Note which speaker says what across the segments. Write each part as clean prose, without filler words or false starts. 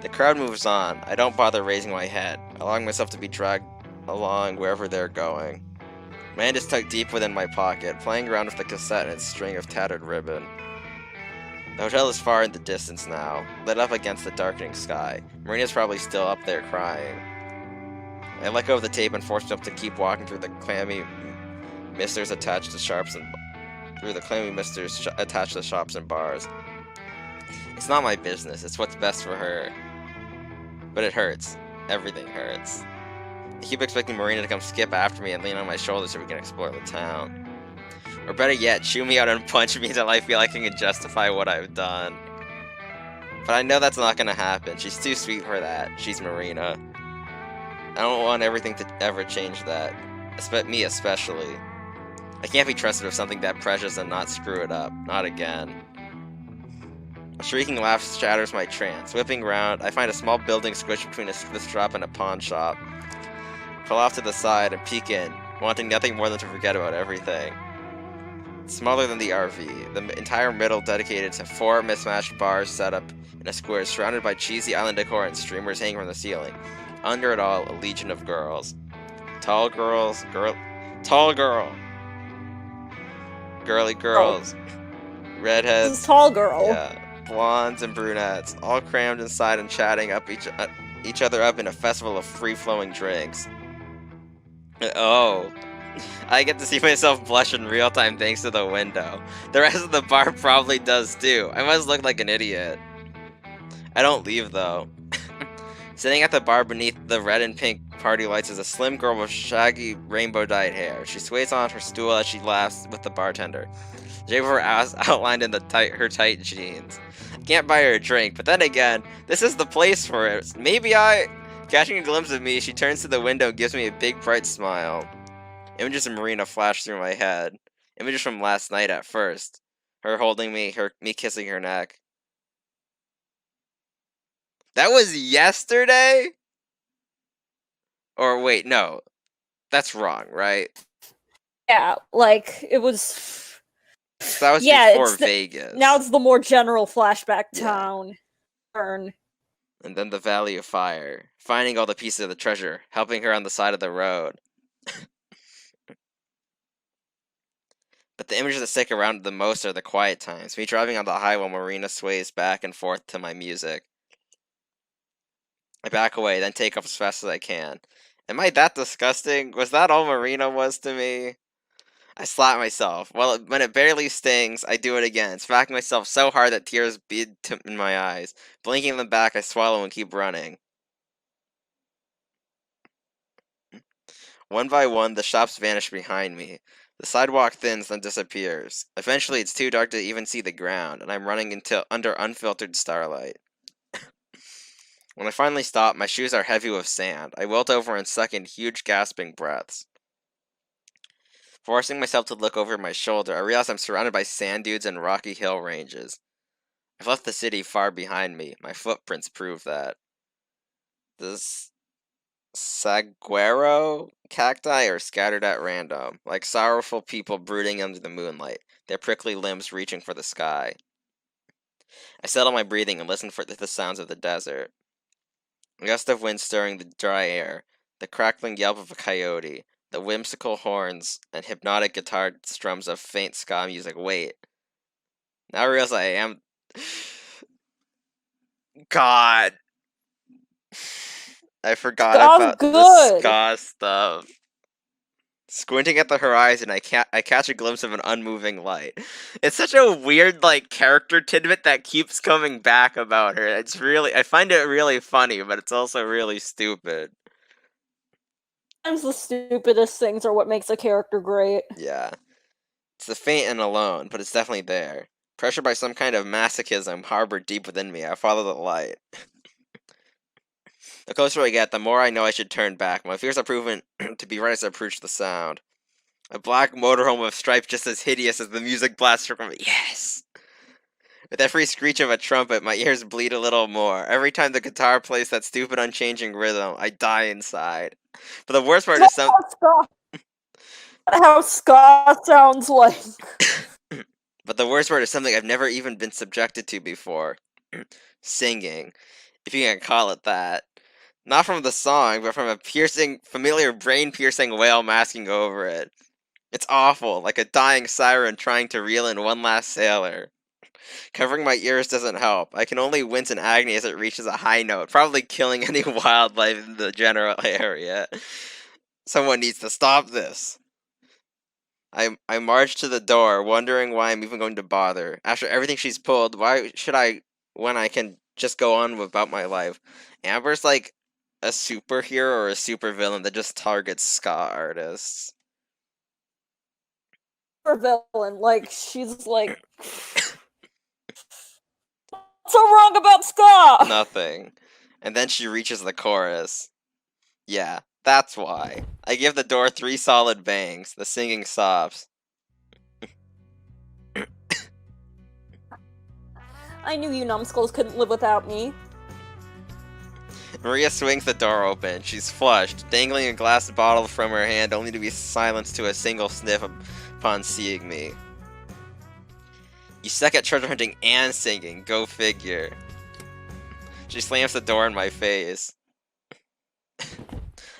Speaker 1: The crowd moves on. I don't bother raising my head, allowing myself to be dragged along wherever they're going. My hand is tucked deep within my pocket, playing around with the cassette and its string of tattered ribbon. The hotel is far in the distance now, lit up against the darkening sky. Marina's probably still up there crying. I let go of the tape and forced myself to keep walking through the clammy misters attached to shops and bars. It's not my business. It's what's best for her. But it hurts. Everything hurts. I keep expecting Marina to come skip after me and lean on my shoulder so we can explore the town. Or better yet, chew me out and punch me until I feel like I can justify what I've done. But I know that's not gonna happen. She's too sweet for that. She's Marina. I don't want everything to ever change that. Me especially. I can't be trusted with something that precious and not screw it up. Not again. A shrieking laugh shatters my trance. Whipping round, I find a small building squished between a Swiss shop and a pawn shop. Pull off to the side and peek in, wanting nothing more than to forget about everything. It's smaller than the RV, the entire middle dedicated to 4 mismatched bars set up in a square surrounded by cheesy island decor and streamers hanging from the ceiling. Under it all, a legion of girls. Tall girl. Girly girls. Redheads.
Speaker 2: This is tall girl.
Speaker 1: Yeah. Blondes and brunettes, all crammed inside and chatting up each other up in a festival of free-flowing drinks. Oh. I get to see myself blush in real time thanks to the window. The rest of the bar probably does too. I must look like an idiot. I don't leave though. Sitting at the bar beneath the red and pink party lights is a slim girl with shaggy rainbow-dyed hair. She sways on her stool as she laughs with the bartender. The shape of her ass outlined in her tight jeans. I can't buy her a drink, but then again, this is the place for it. Catching a glimpse of me, she turns to the window and gives me a big bright smile. Images of Marina flash through my head. Images from last night at first. Her holding me, me kissing her neck. That was yesterday? Or wait, no. That's wrong, right?
Speaker 2: Yeah, like, it was...
Speaker 1: That was before Vegas.
Speaker 2: Now it's the more general flashback town. Turn.
Speaker 1: And then the Valley of Fire. Finding all the pieces of the treasure. Helping her on the side of the road. But the images that stick around the most are the quiet times. Me driving on the highway while Marina sways back and forth to my music. I back away, then take off as fast as I can. Am I that disgusting? Was that all Marina was to me? I slap myself. Well, when it barely stings, I do it again, smacking myself so hard that tears bead in my eyes. Blinking them back, I swallow and keep running. One by one, the shops vanish behind me. The sidewalk thins, then disappears. Eventually, it's too dark to even see the ground, and I'm running under unfiltered starlight. When I finally stop, my shoes are heavy with sand. I wilt over and suck in huge, gasping breaths. Forcing myself to look over my shoulder, I realize I'm surrounded by sand dunes and rocky hill ranges. I've left the city far behind me. My footprints prove that. The saguaro cacti are scattered at random, like sorrowful people brooding under the moonlight, their prickly limbs reaching for the sky. I settle my breathing and listen for the sounds of the desert. A gust of wind stirring the dry air, the crackling yelp of a coyote, the whimsical horns and hypnotic guitar strums of faint ska music. Wait. Now I realize I am... God. I forgot about the ska stuff. Squinting at the horizon, I catch a glimpse of an unmoving light. It's such a weird, like, character tidbit that keeps coming back about her. I find it really funny, but it's also really stupid.
Speaker 2: Sometimes the stupidest things are what makes a character great.
Speaker 1: Yeah. It's the faint and alone, but it's definitely there. Pressured by some kind of masochism harbored deep within me, I follow the light. The closer I get, the more I know I should turn back. My fears are proven to be right as I approach the sound. A black motorhome with stripes just as hideous as the music blasts from it. Yes! With every screech of a trumpet, my ears bleed a little more. Every time the guitar plays that stupid unchanging rhythm, I die inside. But the worst part is
Speaker 2: how ska sounds like.
Speaker 1: But the worst part is something I've never even been subjected to before. Singing. if you can call it that. Not from the song, but from a familiar brain-piercing wail masking over it. It's awful, like a dying siren trying to reel in one last sailor. Covering my ears doesn't help. I can only wince in agony as it reaches a high note, probably killing any wildlife in the general area. Someone needs to stop this. I march to the door, wondering why I'm even going to bother. After everything she's pulled, why should I when I can just go on about my life? Amber's like a superhero or a supervillain that just targets ska artists.
Speaker 2: Her villain, like, she's like, what's so wrong about ska?
Speaker 1: Nothing. And then she reaches the chorus. Yeah, that's why. I give the door 3 solid bangs. The singing stops.
Speaker 2: I knew you numbskulls couldn't live without me.
Speaker 1: Maria swings the door open. She's flushed, dangling a glass bottle from her hand only to be silenced to a single sniff upon seeing me. You suck at treasure hunting and singing, go figure. She slams the door in my face.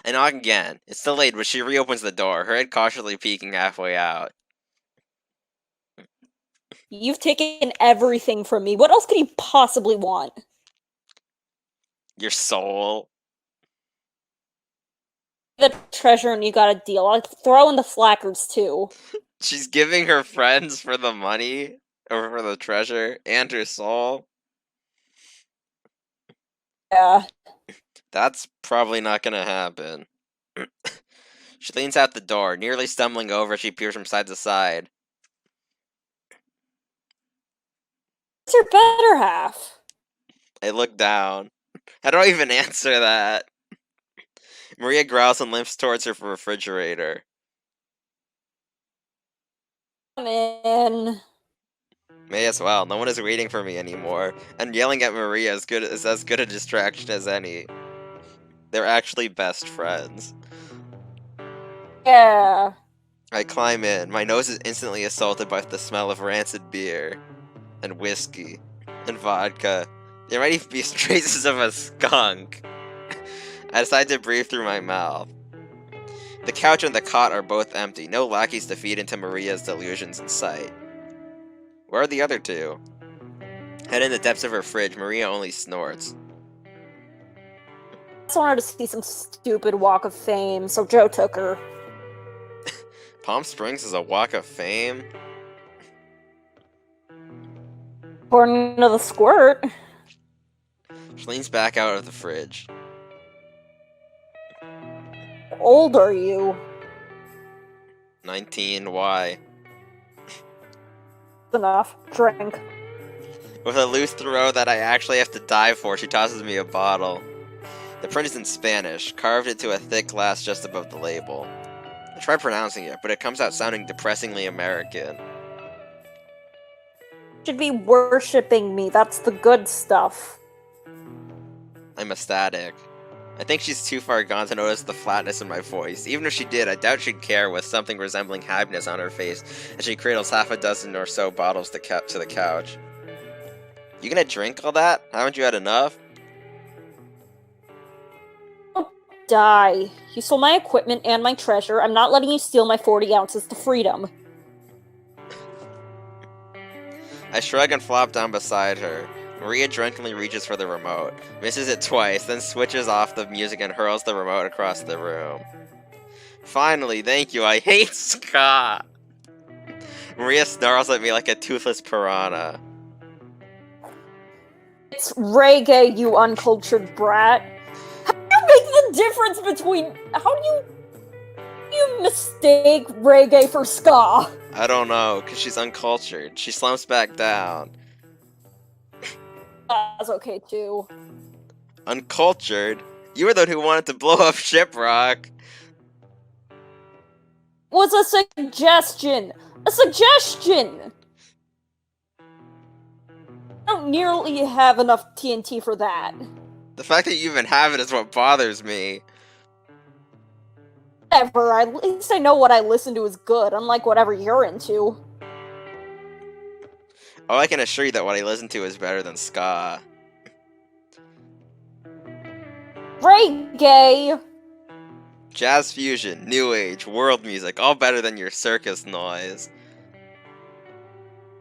Speaker 1: I knock again. It's delayed, but she reopens the door, her head cautiously peeking halfway out.
Speaker 2: You've taken everything from me. What else could you possibly want?
Speaker 1: Your soul.
Speaker 2: The treasure and you got a deal. I'll throw in the flackers too.
Speaker 1: She's giving her friends for the money, or for the treasure, and her soul.
Speaker 2: Yeah.
Speaker 1: That's probably not gonna happen. She leans out the door, nearly stumbling over as she peers from side to side.
Speaker 2: What's your better half?
Speaker 1: I look down. How do I even answer that? Maria growls and limps towards her refrigerator.
Speaker 2: Come in.
Speaker 1: May as well. No one is waiting for me anymore. And yelling at Maria is as good a distraction as any. They're actually best friends.
Speaker 2: Yeah.
Speaker 1: I climb in. My nose is instantly assaulted by the smell of rancid beer. And whiskey. And vodka. There might even be traces of a skunk. I decide to breathe through my mouth. The couch and the cot are both empty. No lackeys to feed into Maria's delusions in sight. Where are the other two? Head in the depths of her fridge, Maria only snorts.
Speaker 2: I just wanted to see some stupid walk of fame, so Joe took her.
Speaker 1: Palm Springs is a walk of fame?
Speaker 2: According to the squirt.
Speaker 1: She leans back out of the fridge.
Speaker 2: How old are you?
Speaker 1: 19, why?
Speaker 2: Enough. Drink.
Speaker 1: With a loose throw that I actually have to dive for, she tosses me a bottle. The print is in Spanish, carved into a thick glass just above the label. I try pronouncing it, but it comes out sounding depressingly American.
Speaker 2: You should be worshipping me. That's the good stuff.
Speaker 1: I'm ecstatic. I think she's too far gone to notice the flatness in my voice. Even if she did, I doubt she'd care with something resembling happiness on her face as she cradles half a dozen or so bottles to the couch. You gonna drink all that? Haven't you had enough?
Speaker 2: Don't die. You stole my equipment and my treasure. I'm not letting you steal my 40 ounces to freedom.
Speaker 1: I shrug and flop down beside her. Maria drunkenly reaches for the remote, misses it twice, then switches off the music and hurls the remote across the room. Finally, thank you, I hate ska! Maria snarls at me like a toothless piranha.
Speaker 2: It's reggae, you uncultured brat. How do you make the difference between... How do you mistake reggae for ska?
Speaker 1: I don't know, because she's uncultured. She slumps back down.
Speaker 2: That's okay, too.
Speaker 1: Uncultured? You were the one who wanted to blow up Shiprock.
Speaker 2: Was a suggestion! A suggestion! I don't nearly have enough TNT for that.
Speaker 1: The fact that you even have it is what bothers me.
Speaker 2: Whatever, at least I know what I listen to is good, unlike whatever you're into.
Speaker 1: Oh, I can assure you that what I listen to is better than ska.
Speaker 2: Reggae!
Speaker 1: Jazz fusion, new age, world music, all better than your circus noise.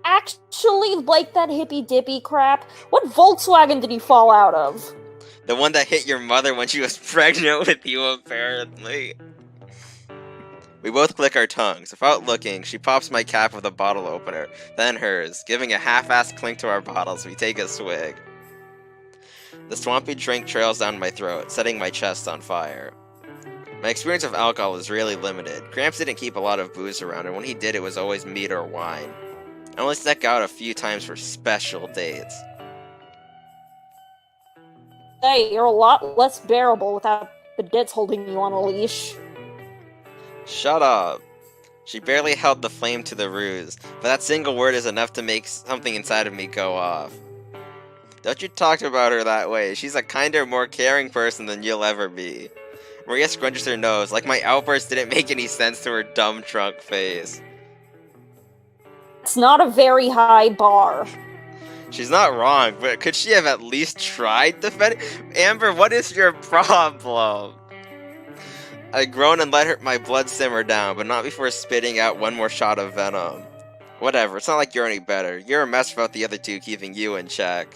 Speaker 2: Actually like that hippy dippy crap? What Volkswagen did he fall out of?
Speaker 1: The one that hit your mother when she was pregnant with you, apparently. We both click our tongues. Without looking, she pops my cap with a bottle opener, then hers. Giving a half-assed clink to our bottles, we take a swig. The swampy drink trails down my throat, setting my chest on fire. My experience of alcohol is really limited. Gramps didn't keep a lot of booze around, and when he did, it was always meat or wine. I only snuck out a few times for special dates.
Speaker 2: Hey, you're a lot less bearable without the dits holding you on a leash.
Speaker 1: Shut up. She barely held the flame to the ruse, but that single word is enough to make something inside of me go off. Don't you talk about her that way. She's a kinder, more caring person than you'll ever be. Maria scrunches her nose, like my outburst didn't make any sense to her dumb drunk face.
Speaker 2: It's not a very high bar.
Speaker 1: She's not wrong, but could she have at least tried defending? Amber, what is your problem? I groan and let my blood simmer down, but not before spitting out one more shot of venom. Whatever, it's not like you're any better. You're a mess without the other two keeping you in check.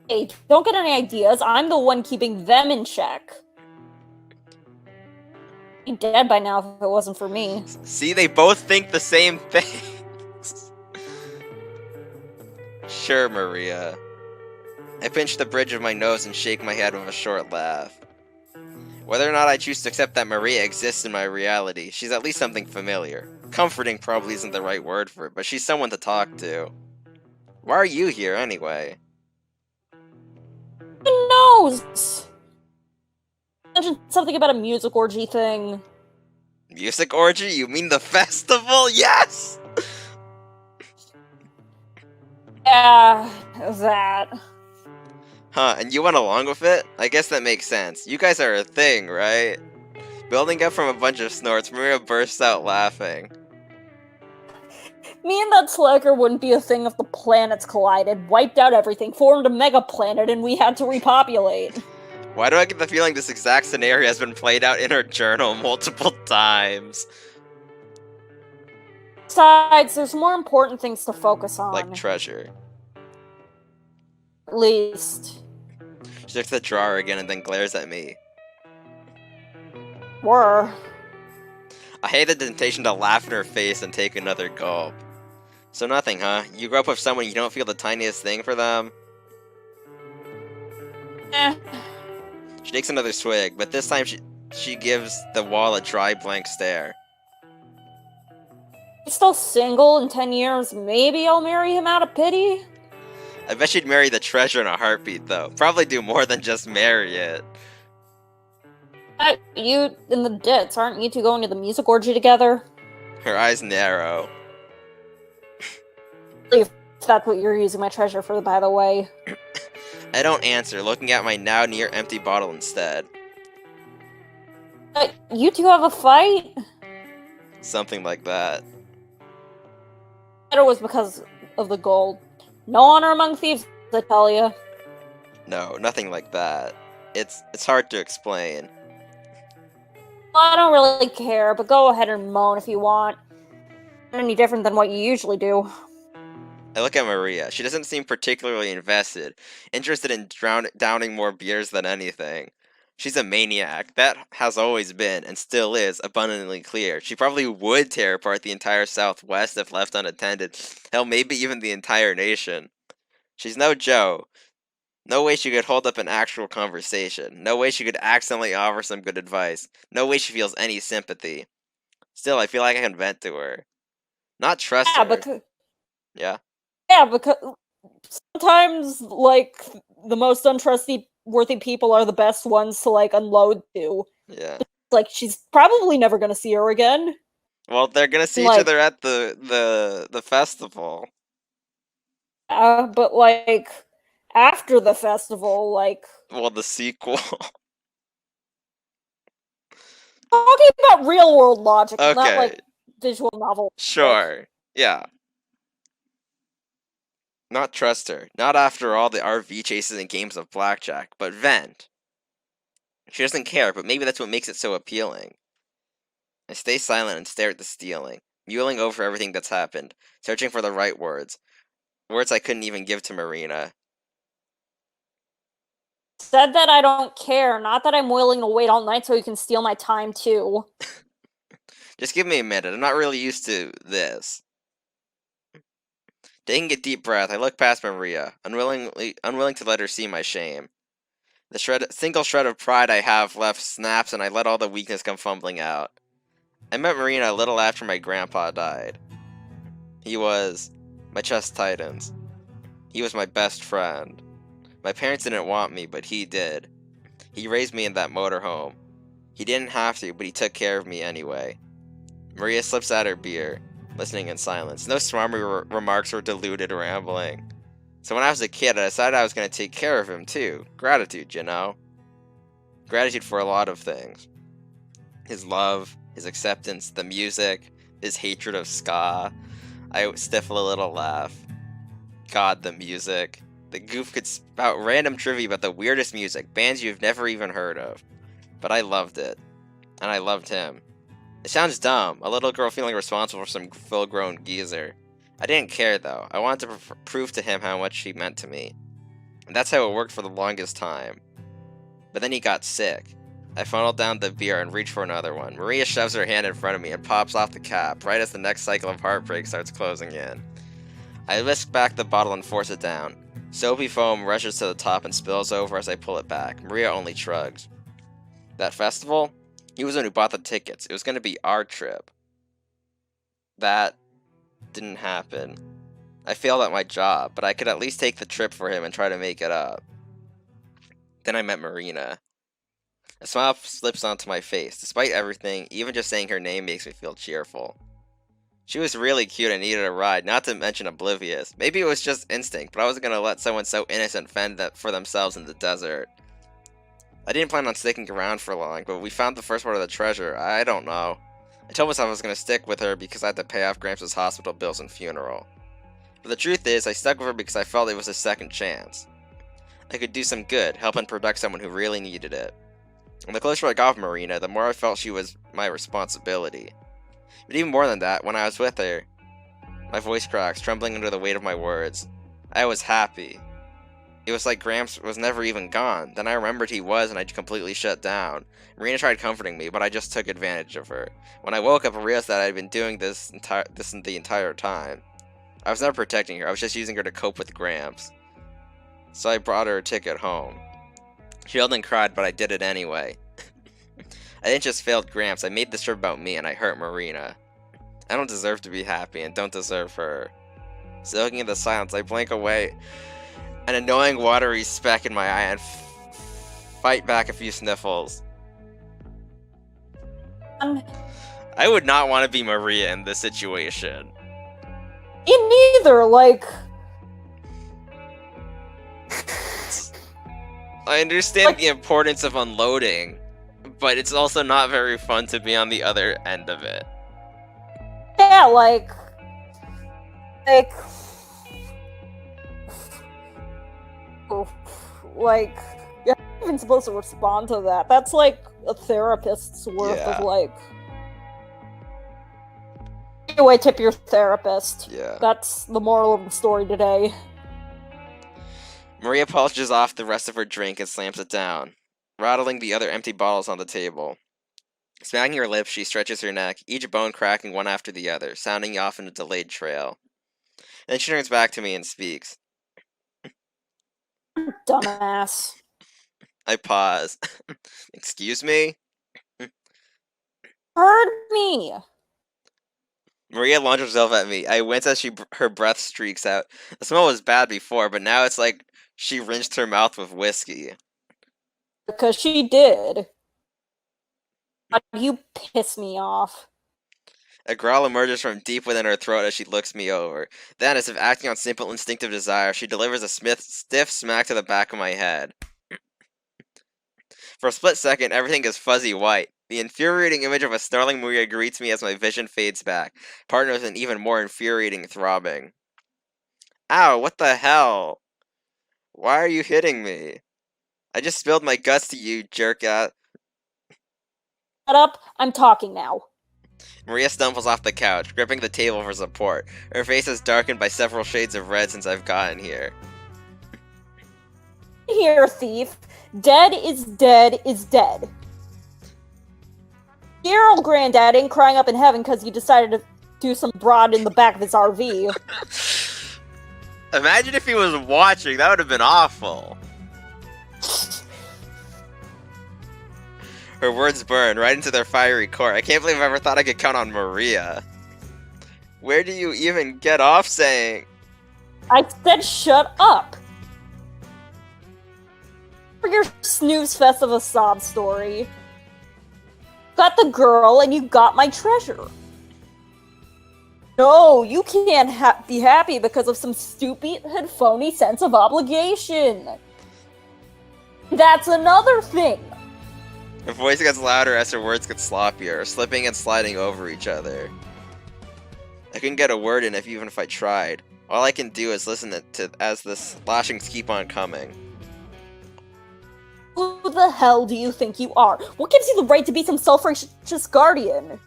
Speaker 2: Hey, don't get any ideas. I'm the one keeping them in check. I'd be dead by now if it wasn't for me.
Speaker 1: See, they both think the same things. Sure, Maria. I pinch the bridge of my nose and shake my head with a short laugh. Whether or not I choose to accept that Maria exists in my reality, she's at least something familiar. Comforting probably isn't the right word for it, but she's someone to talk to. Why are you here, anyway?
Speaker 2: Who knows? Mentioned something about a music orgy thing.
Speaker 1: Music orgy? You mean the festival? Yes!
Speaker 2: Yeah, that.
Speaker 1: Huh, and you went along with it? I guess that makes sense. You guys are a thing, right? Building up from a bunch of snorts, Maria bursts out laughing.
Speaker 2: Me and that slacker wouldn't be a thing if the planets collided, wiped out everything, formed a mega planet, and we had to repopulate.
Speaker 1: Why do I get the feeling this exact scenario has been played out in her journal multiple times?
Speaker 2: Besides, there's more important things to focus on.
Speaker 1: Like treasure.
Speaker 2: At least.
Speaker 1: She looks at the drawer again and then glares at me.
Speaker 2: Were.
Speaker 1: I hate the temptation to laugh in her face and take another gulp. So nothing, huh? You grew up with someone you don't feel the tiniest thing for them?
Speaker 2: Eh.
Speaker 1: She takes another swig, but this time she gives the wall a dry, blank stare.
Speaker 2: He's still single in 10 years. Maybe I'll marry him out of pity?
Speaker 1: I bet she'd marry the treasure in a heartbeat, though. Probably do more than just marry it.
Speaker 2: You and the Dits, aren't you two going to the music orgy together?
Speaker 1: Her eyes narrow.
Speaker 2: If that's what you're using my treasure for, by the way.
Speaker 1: I don't answer, looking at my now near empty bottle instead.
Speaker 2: You two have a fight?
Speaker 1: Something like that.
Speaker 2: It was because of the gold. No honor among thieves, I tell you.
Speaker 1: No, nothing like that. It's hard to explain.
Speaker 2: Well, I don't really care, but go ahead and moan if you want. Not any different than what you usually do.
Speaker 1: I look at Maria. She doesn't seem particularly invested, interested in downing more beers than anything. She's a maniac. That has always been, and still is, abundantly clear. She probably would tear apart the entire Southwest if left unattended. Hell, maybe even the entire nation. She's no Joe. No way she could hold up an actual conversation. No way she could accidentally offer some good advice. No way she feels any sympathy. Still, I feel like I can vent to her. Not trust
Speaker 2: Yeah,
Speaker 1: her.
Speaker 2: because...
Speaker 1: Yeah?
Speaker 2: Yeah, because sometimes, like, the most untrustworthy people are the best ones to, like, unload to.
Speaker 1: Yeah.
Speaker 2: Like, she's probably never gonna see her again.
Speaker 1: Well, they're gonna see each other at the festival.
Speaker 2: But, like, after the festival, like...
Speaker 1: Well, the sequel.
Speaker 2: Talking about real-world logic,
Speaker 1: Okay.
Speaker 2: not, like, visual novel.
Speaker 1: Sure. Yeah. Not trust her. Not after all the RV chases and games of blackjack, but vent. She doesn't care, but maybe that's what makes it so appealing. I stay silent and stare at the ceiling, mulling over everything that's happened, searching for the right words. Words I couldn't even give to Marina.
Speaker 2: Said that I don't care, not that I'm willing to wait all night so you can steal my time too.
Speaker 1: Just give me a minute. I'm not really used to this. Taking a deep breath, I look past Maria, unwilling to let her see my shame. The single shred of pride I have left snaps, and I let all the weakness come fumbling out. I met Marina a little after my grandpa died. My chest tightens. He was my best friend. My parents didn't want me, but he did. He raised me in that motorhome. He didn't have to, but he took care of me anyway. Maria slips out her beer, listening in silence. No smarmy remarks or deluded rambling. So when I was a kid, I decided I was going to take care of him too. Gratitude, you know? Gratitude for a lot of things. His love, his acceptance, the music, his hatred of ska. I stifle a little laugh. God, the music. The goof could spout random trivia about the weirdest music, bands you've never even heard of. But I loved it. And I loved him. It sounds dumb, a little girl feeling responsible for some full-grown geezer. I didn't care, though. I wanted to prove to him how much he meant to me. And that's how it worked for the longest time. But then he got sick. I funneled down the beer and reached for another one. Maria shoves her hand in front of me and pops off the cap, right as the next cycle of heartbreak starts closing in. I whisk back the bottle and force it down. Soapy foam rushes to the top and spills over as I pull it back. Maria only shrugs. That festival? He was the one who bought the tickets. It was going to be our trip. That didn't happen. I failed at my job, but I could at least take the trip for him and try to make it up. Then I met Marina. A smile slips onto my face. Despite everything, even just saying her name makes me feel cheerful. She was really cute and needed a ride, not to mention oblivious. Maybe it was just instinct, but I wasn't going to let someone so innocent fend for themselves in the desert. I didn't plan on sticking around for long, but we found the first part of the treasure. I don't know. I told myself I was going to stick with her because I had to pay off Gramps' hospital bills and funeral. But the truth is, I stuck with her because I felt it was a second chance. I could do some good, help and protect someone who really needed it. And the closer I got with Marina, the more I felt she was my responsibility. But even more than that, when I was with her, my voice cracks, trembling under the weight of my words. I was happy. It was like Gramps was never even gone. Then I remembered he was, and I completely shut down. Marina tried comforting me, but I just took advantage of her. When I woke up, I realized that I had been doing this the entire time. I was never protecting her. I was just using her to cope with Gramps. So I brought her a ticket home. She yelled and cried, but I did it anyway. I didn't just fail Gramps. I made this trip about me, and I hurt Marina. I don't deserve to be happy, and don't deserve her. Soaking in the silence, I blink away an annoying watery speck in my eye and fight back a few sniffles. I would not want to be Maria in this situation.
Speaker 2: Me neither, like...
Speaker 1: I understand the importance of unloading, but it's also not very fun to be on the other end of it.
Speaker 2: Yeah, like... Like, you're not even supposed to respond to that. That's like a therapist's worth of like... Anyway, tip your therapist.
Speaker 1: Yeah.
Speaker 2: That's the moral of the story today.
Speaker 1: Maria polishes off the rest of her drink and slams it down, rattling the other empty bottles on the table. Smacking her lips, she stretches her neck, each bone cracking one after the other, sounding off in a delayed trail. Then she turns back to me and speaks.
Speaker 2: Dumbass.
Speaker 1: I pause. Excuse me?
Speaker 2: Heard me!
Speaker 1: Maria launches herself at me. I wince as her breath streaks out. The smell was bad before, but now it's like she rinsed her mouth with whiskey.
Speaker 2: Because she did. God, you piss me off.
Speaker 1: A growl emerges from deep within her throat as she looks me over. Then, as if acting on simple instinctive desire, she delivers a stiff smack to the back of my head. For a split second, everything is fuzzy white. The infuriating image of a snarling Maria greets me as my vision fades back, partnered with an even more infuriating throbbing. Ow, what the hell? Why are you hitting me? I just spilled my guts to you, Jerkass.
Speaker 2: Shut up, I'm talking now.
Speaker 1: Maria stumbles off the couch, gripping the table for support. Her face is darkened by several shades of red since I've gotten here.
Speaker 2: Here, thief. Dead is dead is dead. Dear old granddad ain't crying up in heaven because he decided to do some broad in the back of his RV.
Speaker 1: Imagine if he was watching, that would have been awful. Her words burn right into their fiery core. I can't believe I ever thought I could count on Maria. Where do you even get off saying?
Speaker 2: I said shut up. For your snooze fest of a sob story. Got the girl and you got my treasure. No, you can't be happy because of some stupid and phony sense of obligation. That's another thing.
Speaker 1: Her voice gets louder as her words get sloppier, slipping and sliding over each other. I couldn't get a word in even if I tried. All I can do is listen to as the slashings keep on coming.
Speaker 2: Who the hell do you think you are? What gives you the right to be some self-righteous guardian?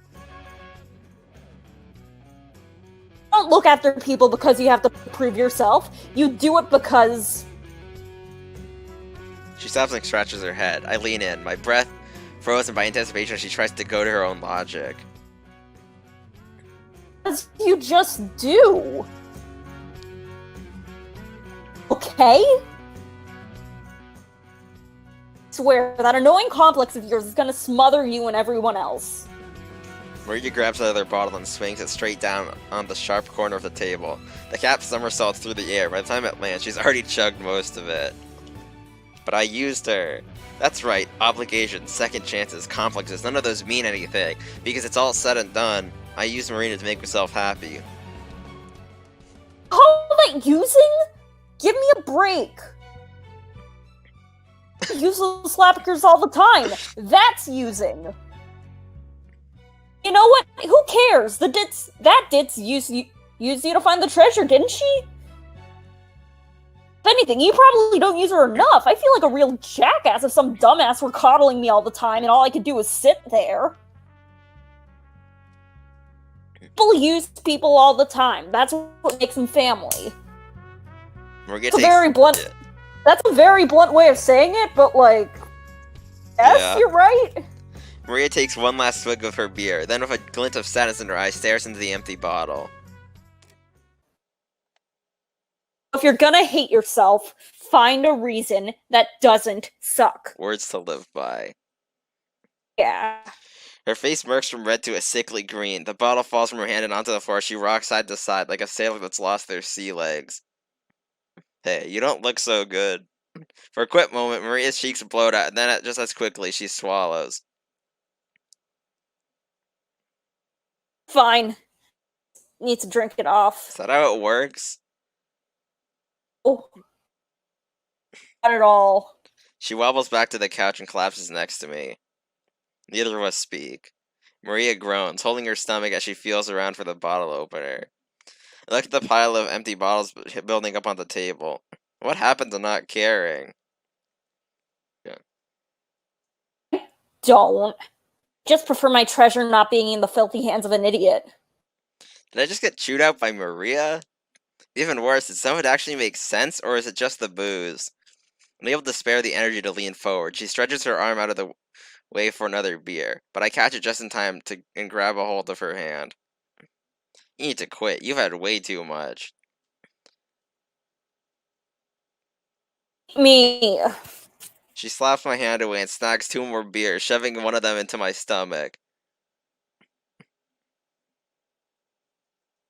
Speaker 2: Don't look after people because you have to prove yourself. You do it because...
Speaker 1: She stops and scratches her head. I lean in, my breath frozen by anticipation as she tries to go to her own logic.
Speaker 2: As you just do. Okay? I swear, that annoying complex of yours is gonna smother you and everyone else.
Speaker 1: Maria grabs another bottle and swings it straight down on the sharp corner of the table. The cap somersaults through the air. By the time it lands, she's already chugged most of it. But I used her. That's right, obligations, second chances, complexes, none of those mean anything. Because it's all said and done, I used Marina to make myself happy.
Speaker 2: Call that using? Give me a break. Useless slappers all the time. That's using. You know what? Who cares? That ditz used you to find the treasure, didn't she? If anything, you probably don't use her enough. I feel like a real jackass if some dumbass were coddling me all the time and all I could do was sit there. People use people all the time. That's what makes them family. That's a very blunt way of saying it, but like, yes, yeah. You're right.
Speaker 1: Maria takes one last swig of her beer, then with a glint of sadness in her eyes, stares into the empty bottle.
Speaker 2: If you're gonna hate yourself, find a reason that doesn't suck.
Speaker 1: Words to live by.
Speaker 2: Yeah.
Speaker 1: Her face smirks from red to a sickly green. The bottle falls from her hand and onto the floor. She rocks side to side like a sailor that's lost their sea legs. Hey, you don't look so good. For a quick moment, Maria's cheeks bloat out, and then just as quickly, she swallows.
Speaker 2: Fine. Need to drink it off.
Speaker 1: Is that how it works?
Speaker 2: Oh. Not at all.
Speaker 1: She wobbles back to the couch and collapses next to me. Neither of us speak. Maria groans, holding her stomach as she feels around for the bottle opener. I look at the pile of empty bottles building up on the table. What happened to not caring? Yeah.
Speaker 2: Don't. Just prefer my treasure not being in the filthy hands of an idiot.
Speaker 1: Did I just get chewed out by Maria? Even worse, did some of it actually make sense, or is it just the booze? I'm able to spare the energy to lean forward. She stretches her arm out of the way for another beer, but I catch it just in time and grab a hold of her hand. You need to quit. You've had way too much.
Speaker 2: Me.
Speaker 1: She slaps my hand away and snacks 2 more beers, shoving one of them into my stomach.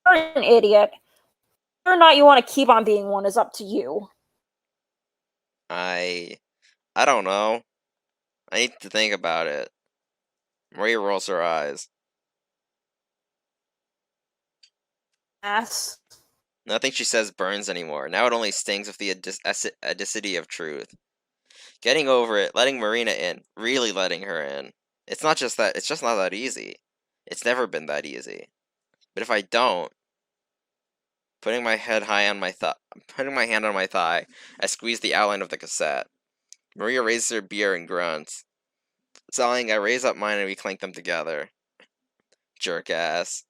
Speaker 2: You're an idiot. Whether or not you want to keep on being one is up to you.
Speaker 1: I don't know. I need to think about it. Maria rolls her eyes.
Speaker 2: Ass.
Speaker 1: Nothing she says burns anymore. Now it only stings with the acidity of truth. Getting over it, letting Marina in, really letting her in. It's not just that, it's just not that easy. It's never been that easy. But if I don't, Putting my hand on my thigh, I squeeze the outline of the cassette. Maria raises her beer and grunts. Sighing, I raise up mine and we clink them together. Jerkass.